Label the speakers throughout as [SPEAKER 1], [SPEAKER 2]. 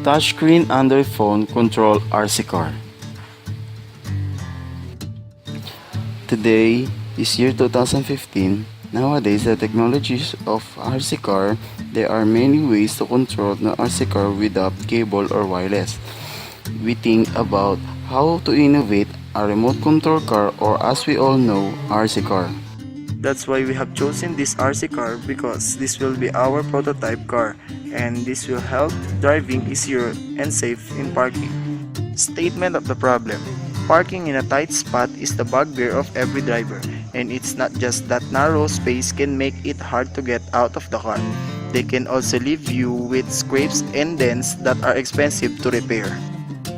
[SPEAKER 1] Touchscreen Android phone control RC car. Today is year 2015. Nowadays, the technologies of RC car, there are many ways to control the RC car without cable or wireless. We think about how to innovate a remote control car, or as we all know, RC car. That's why we have chosen this RC car, because this will be our prototype car and this will help driving easier and safe in parking. Statement of the problem. Parking in a tight spot is the bugbear of every driver, and it's not just that narrow space can make it hard to get out of the car. They can also leave you with scrapes and dents that are expensive to repair.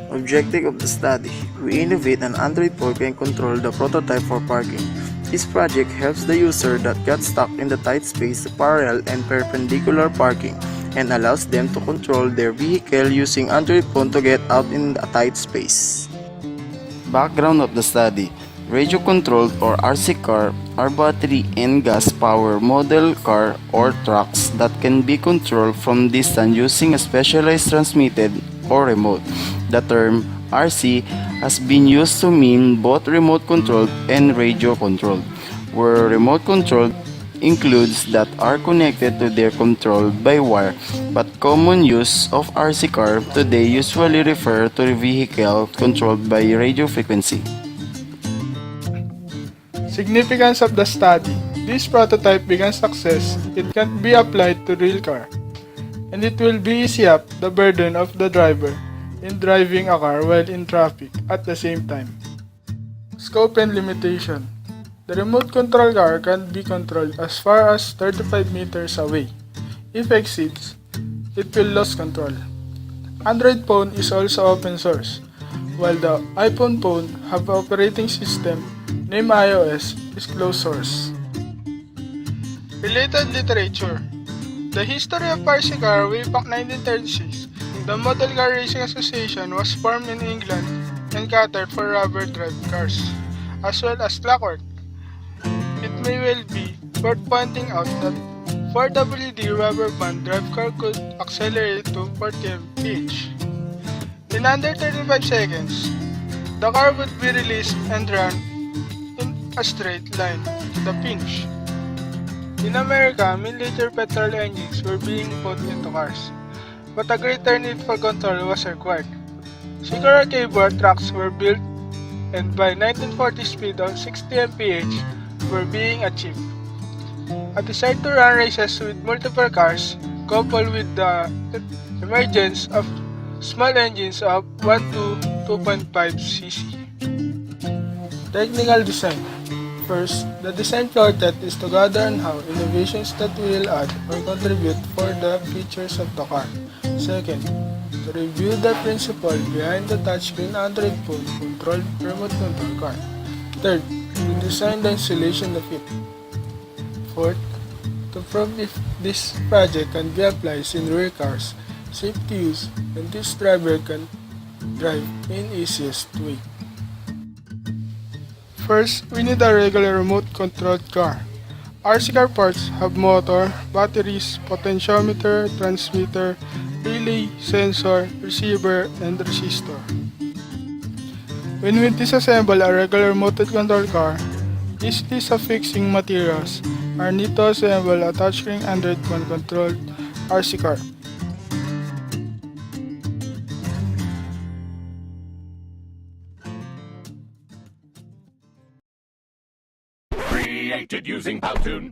[SPEAKER 1] Objective of the study. We innovate an Android phone can control the prototype for parking. This project helps the user that got stuck in the tight space to parallel and perpendicular parking, and allows them to control their vehicle using Android phone to get out in a tight space. Background of the study. Radio-controlled or RC car are battery and gas-powered model car or trucks that can be controlled from distance using a specialized transmitted or remote. The term RC has been used to mean both remote-controlled and radio-controlled, where remote-controlled includes that are connected to their control by wire, but common use of RC car today usually refer to a vehicle controlled by radio frequency.
[SPEAKER 2] Significance of the study. This prototype began success, it can be applied to real car, and it will be easy up the burden of the driver in driving a car while in traffic at the same time. Scope and limitation. The remote control car can be controlled as far as 35 meters away. If exceeds, it will lose control. Android phone is also open source, while the iPhone phone have operating system named iOS is closed source. Related literature. The history of RC car way back 1936. The Model Car Racing Association was formed in England and catered for rubber drive cars, as well as clockwork. It may well be worth pointing out that 4WD rubber band drive car could accelerate to 40 mph. In under 35 seconds, the car would be released and run in a straight line to the finish. In America, mid-liter petrol engines were being put into cars, but a greater need for control was required. Circular cable tracks were built, and by 1940 speed of 60 mph were being achieved. A desire to run races with multiple cars, coupled with the emergence of small engines of 1 to 2.5 cc. Technical design. First, the design floor test is to gather on how innovations that will add or contribute for the features of the car. Second, to review the principle behind the touchscreen Android phone controlled remote control car. Third, to design the installation of it. Fourth, to prove if this project can be applied in real cars, safety use, and this driver can drive in easiest way. First, we need a regular remote-controlled car. RC car parts have motor, batteries, potentiometer, transmitter, relay, sensor, receiver, and resistor. When we disassemble a regular remote-controlled car, easily affixing materials are need to assemble a touchscreen Android phone-controlled RC car.
[SPEAKER 3] Created using Powtoon.